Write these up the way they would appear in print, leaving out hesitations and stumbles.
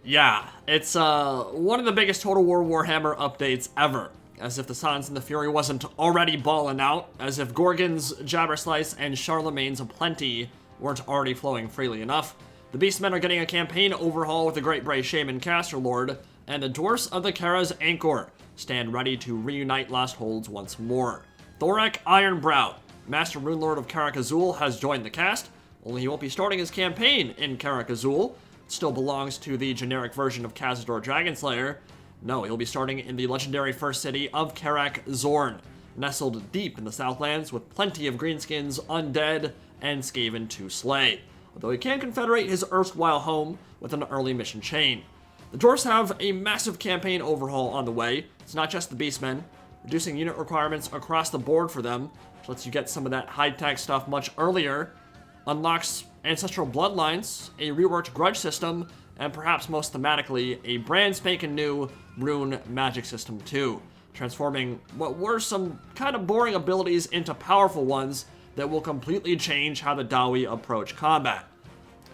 Yeah, it's one of the biggest Total War Warhammer updates ever. As if the Silence and the Fury wasn't already balling out, as if Gorgon's, Jabberslice, and Charlemagne's aplenty weren't already flowing freely enough. The Beastmen are getting a campaign overhaul with the Great Bray Shaman Caster Lord, and the Dwarfs of the Kara's Anchor stand ready to reunite lost holds once more. Thorek Ironbrow, Master Runelord of Karak Azul, has joined the cast, only he won't be starting his campaign in Karak Azul. It still belongs to the generic version of Khazad-dûr Dragonslayer. No, he'll be starting in the legendary first city of Karak Zorn, nestled deep in the Southlands with plenty of greenskins, undead, and Skaven to slay, although he can confederate his erstwhile home with an early mission chain. The Dwarfs have a massive campaign overhaul on the way. It's not just the Beastmen, reducing unit requirements across the board for them, which lets you get some of that high-tech stuff much earlier, unlocks ancestral bloodlines, a reworked grudge system, and perhaps most thematically, a brand spanking new Rune Magic System 2, transforming what were some kind of boring abilities into powerful ones that will completely change how the Dawi approach combat.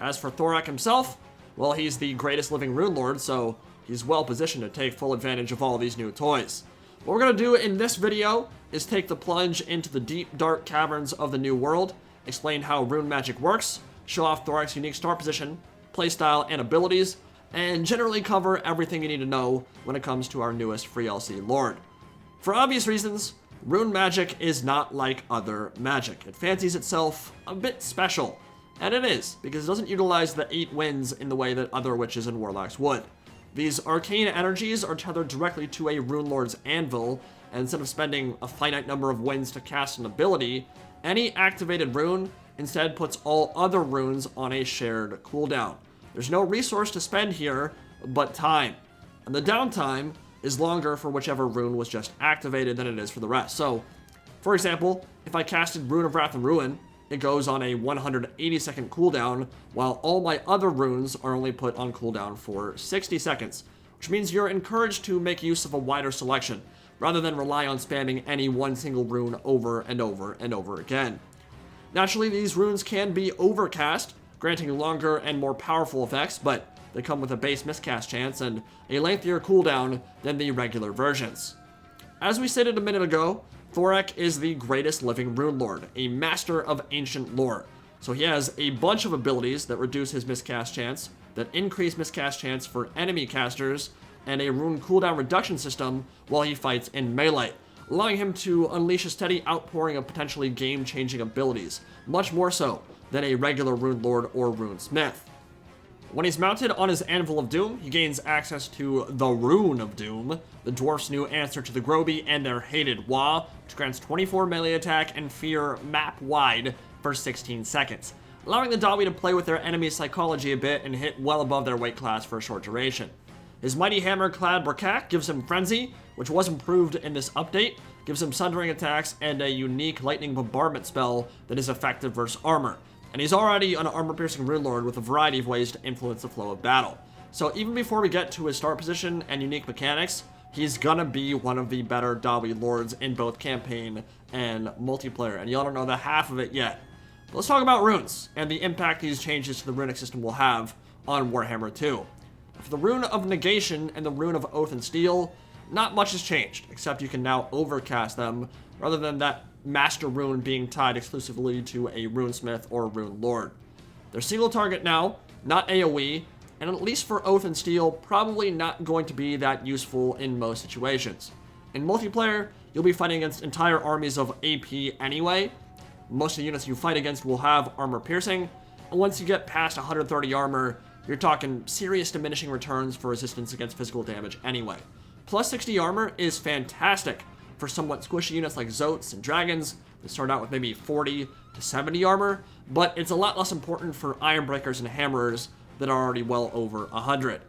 As for Thorek himself, well, he's the greatest living Rune Lord, so he's well positioned to take full advantage of all these new toys. What we're going to do in this video is take the plunge into the deep, dark caverns of the new world, explain how rune magic works, show off Thorek's unique start position, playstyle, and abilities, and generally cover everything you need to know when it comes to our newest free LC Lord. For obvious reasons, rune magic is not like other magic. It fancies itself a bit special, and it is, because it doesn't utilize the 8 winds in the way that other witches and warlocks would. These arcane energies are tethered directly to a Rune Lord's anvil, and instead of spending a finite number of winds to cast an ability, any activated rune instead puts all other runes on a shared cooldown. There's no resource to spend here, but time. And the downtime is longer for whichever rune was just activated than it is for the rest. So, for example, if I casted Rune of Wrath and Ruin, it goes on a 180 second cooldown, while all my other runes are only put on cooldown for 60 seconds, which means you're encouraged to make use of a wider selection, rather than rely on spamming any one single rune over and over and over again. Naturally, these runes can be overcast, granting longer and more powerful effects, but they come with a base miscast chance and a lengthier cooldown than the regular versions. As we stated a minute ago, Thorek is the greatest living Rune Lord, a master of ancient lore. So he has a bunch of abilities that reduce his miscast chance, that increase miscast chance for enemy casters, and a rune cooldown reduction system while he fights in melee, allowing him to unleash a steady outpouring of potentially game-changing abilities, much more so than a regular Rune Lord or Rune Smith. When he's mounted on his Anvil of Doom, he gains access to the Rune of Doom, the dwarf's new answer to the Groby and their hated Wa, which grants 24 melee attack and fear map-wide for 16 seconds, allowing the Dawi to play with their enemy's psychology a bit and hit well above their weight class for a short duration. His Mighty Hammer-clad Brakak gives him Frenzy, which was improved in this update, gives him Sundering attacks, and a unique Lightning Bombardment spell that is effective versus armor. And he's already an armor-piercing Rune Lord with a variety of ways to influence the flow of battle. So even before we get to his start position and unique mechanics, he's gonna be one of the better Dawi Lords in both campaign and multiplayer, and y'all don't know the half of it yet. But let's talk about runes, and the impact these changes to the runic system will have on Warhammer 2. For the Rune of Negation and the Rune of Oath and Steel, not much has changed, except you can now overcast them, rather than that Master Rune being tied exclusively to a Rune Smith or Rune Lord. They're single target now, not AoE, and at least for Oath and Steel, probably not going to be that useful in most situations. In multiplayer, you'll be fighting against entire armies of AP anyway. Most of the units you fight against will have armor piercing, and once you get past 130 armor, you're talking serious diminishing returns for resistance against physical damage anyway. Plus 60 armor is fantastic for somewhat squishy units like Zotes and Dragons that start out with maybe 40 to 70 armor, but it's a lot less important for Ironbreakers and Hammerers that are already well over 100.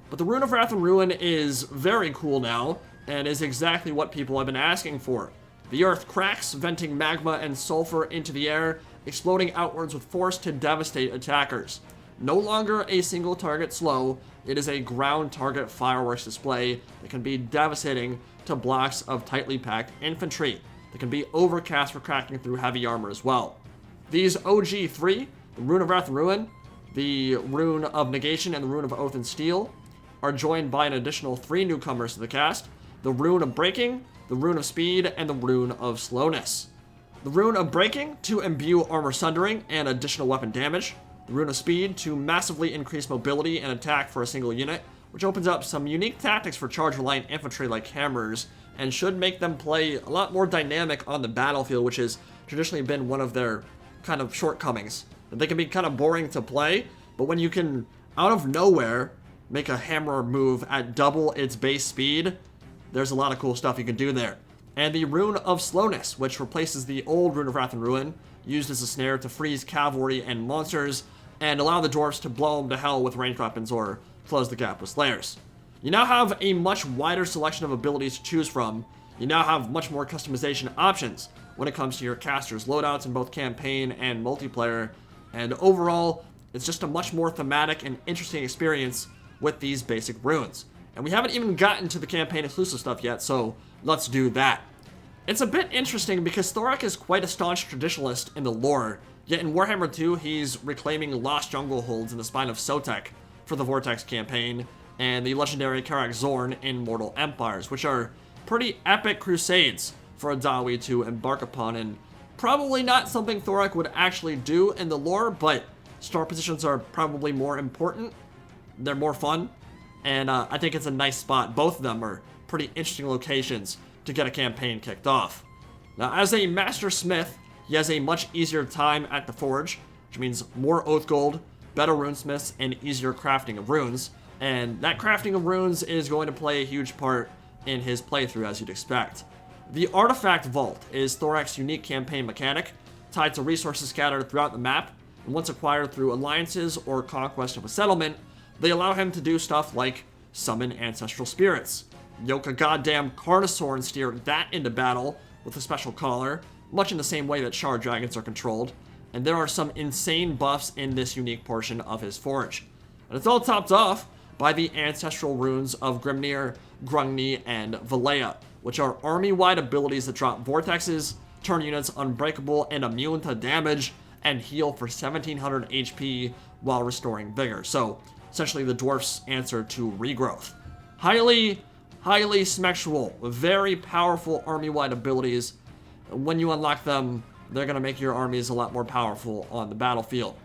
But the Rune of Wrath and Ruin is very cool now, and is exactly what people have been asking for. The earth cracks, venting magma and sulfur into the air, exploding outwards with force to devastate attackers. No longer a single target slow, it is a ground target fireworks display that can be devastating to blocks of tightly packed infantry that can be overcast for cracking through heavy armor as well. These OG3, the Rune of Wrath and Ruin, the Rune of Negation, and the Rune of Oath and Steel, are joined by an additional 3 newcomers to the cast: the Rune of Breaking, the Rune of Speed, and the Rune of Slowness. The Rune of Breaking to imbue armor sundering and additional weapon damage. The Rune of Speed to massively increase mobility and attack for a single unit, which opens up some unique tactics for charge-reliant infantry like hammers, and should make them play a lot more dynamic on the battlefield, which has traditionally been one of their kind of shortcomings. They can be kind of boring to play, but when you can, out of nowhere, make a hammer move at double its base speed, there's a lot of cool stuff you can do there. And the Rune of Slowness, which replaces the old Rune of Wrath and Ruin, used as a snare to freeze cavalry and monsters, and allow the dwarves to blow them to hell with ranged weapons or close the gap with slayers. You now have a much wider selection of abilities to choose from. You now have much more customization options when it comes to your casters' loadouts in both campaign and multiplayer, and overall, it's just a much more thematic and interesting experience with these basic runes. And we haven't even gotten to the campaign exclusive stuff yet, so let's do that. It's a bit interesting because Thorek is quite a staunch traditionalist in the lore, yet in Warhammer 2 he's reclaiming lost jungle holds in the spine of Sotek for the Vortex campaign, and the legendary Karak Zorn in Mortal Empires, which are pretty epic crusades for a Dawi to embark upon, and probably not something Thorek would actually do in the lore, but star positions are probably more important. They're more fun, and I think it's a nice spot. Both of them are pretty interesting locations to get a campaign kicked off. Now, as a Master Smith, he has a much easier time at the Forge, which means more Oath Gold, better runesmiths, and easier crafting of runes. And that crafting of runes is going to play a huge part in his playthrough, as you'd expect. The Artifact Vault is Thorek's unique campaign mechanic, tied to resources scattered throughout the map, and once acquired through alliances or conquest of a settlement, they allow him to do stuff like summon ancestral spirits, yoke a goddamn Carnosaur and steer that into battle with a special collar, much in the same way that Shard Dragons are controlled, and there are some insane buffs in this unique portion of his forge. And it's all topped off by the ancestral runes of Grimnir, Grungni, and Valea, which are army-wide abilities that drop vortexes, turn units unbreakable and immune to damage, and heal for 1700 HP while restoring vigor. So, essentially the dwarf's answer to regrowth. Highly smexual, very powerful army-wide abilities. When you unlock them, they're going to make your armies a lot more powerful on the battlefield.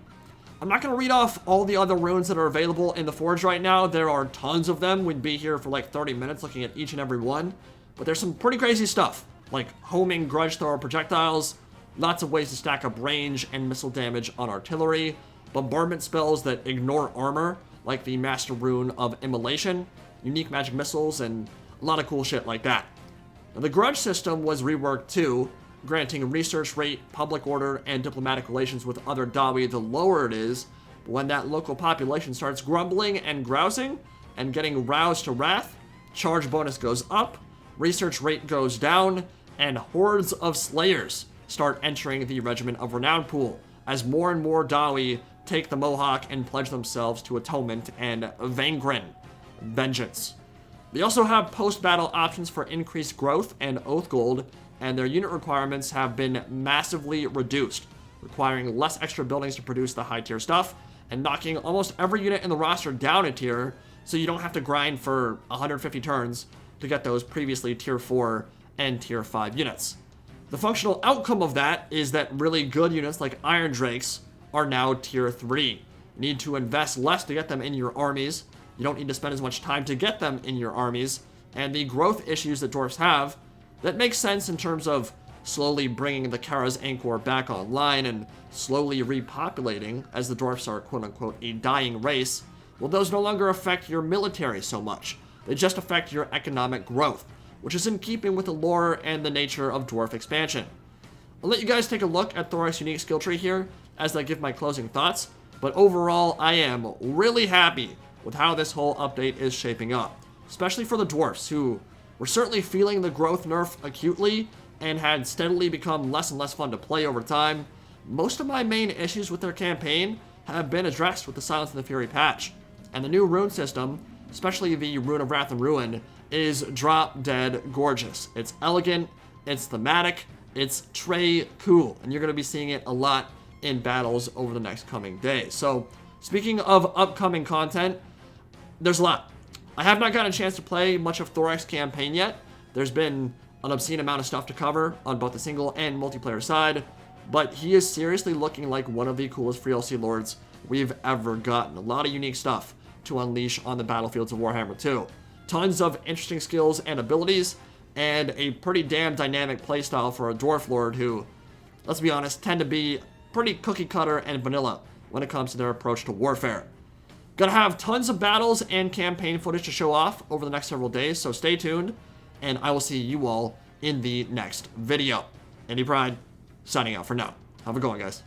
I'm not going to read off all the other runes that are available in the Forge right now. There are tons of them. We'd be here for like 30 minutes looking at each and every one. But there's some pretty crazy stuff, like homing grudge thrower projectiles, lots of ways to stack up range and missile damage on artillery, bombardment spells that ignore armor, like the Master Rune of Immolation, unique magic missiles, and a lot of cool shit like that. Now, the grudge system was reworked too, granting research rate, public order, and diplomatic relations with other Dawi the lower it is. But when that local population starts grumbling and grousing and getting roused to wrath, charge bonus goes up, research rate goes down, and hordes of slayers start entering the Regiment of Renown pool as more and more Dawi take the Mohawk and pledge themselves to atonement and Vangren, vengeance. They also have post-battle options for increased growth and Oath Gold, and their unit requirements have been massively reduced, requiring less extra buildings to produce the high-tier stuff, and knocking almost every unit in the roster down a tier, so you don't have to grind for 150 turns to get those previously tier 4 and tier 5 units. The functional outcome of that is that really good units like Iron Drakes are now tier 3. You need to invest less to get them in your armies, you don't need to spend as much time to get them in your armies, and the growth issues that dwarfs have, that makes sense in terms of slowly bringing the Kara's Anchor back online and slowly repopulating, as the dwarfs are quote-unquote a dying race. Well, those no longer affect your military so much. They just affect your economic growth, which is in keeping with the lore and the nature of dwarf expansion. I'll let you guys take a look at Thorek's unique skill tree here as I give my closing thoughts, but overall I am really happy with how this whole update is shaping up, especially for the dwarfs, who were certainly feeling the growth nerf acutely and had steadily become less and less fun to play over time. Most of my main issues with their campaign have been addressed with the Silence and the Fury patch, and the new rune system, especially the Rune of Wrath and Ruin, is drop-dead gorgeous. It's elegant, it's thematic, it's tray cool, and you're going to be seeing it a lot in battles over the next coming days. So, speaking of upcoming content, there's a lot. I have not gotten a chance to play much of Thorek's campaign yet. There's been an obscene amount of stuff to cover on both the single and multiplayer side, but he is seriously looking like one of the coolest FLC Lords we've ever gotten. A lot of unique stuff to unleash on the battlefields of Warhammer 2. Tons of interesting skills and abilities, and a pretty damn dynamic playstyle for a Dwarf Lord who, let's be honest, tend to be pretty cookie cutter and vanilla when it comes to their approach to warfare. Gonna have tons of battles and campaign footage to show off over the next several days, so stay tuned, and I will see you all in the next video. Andy Pride, signing out for now. Have a good one, guys.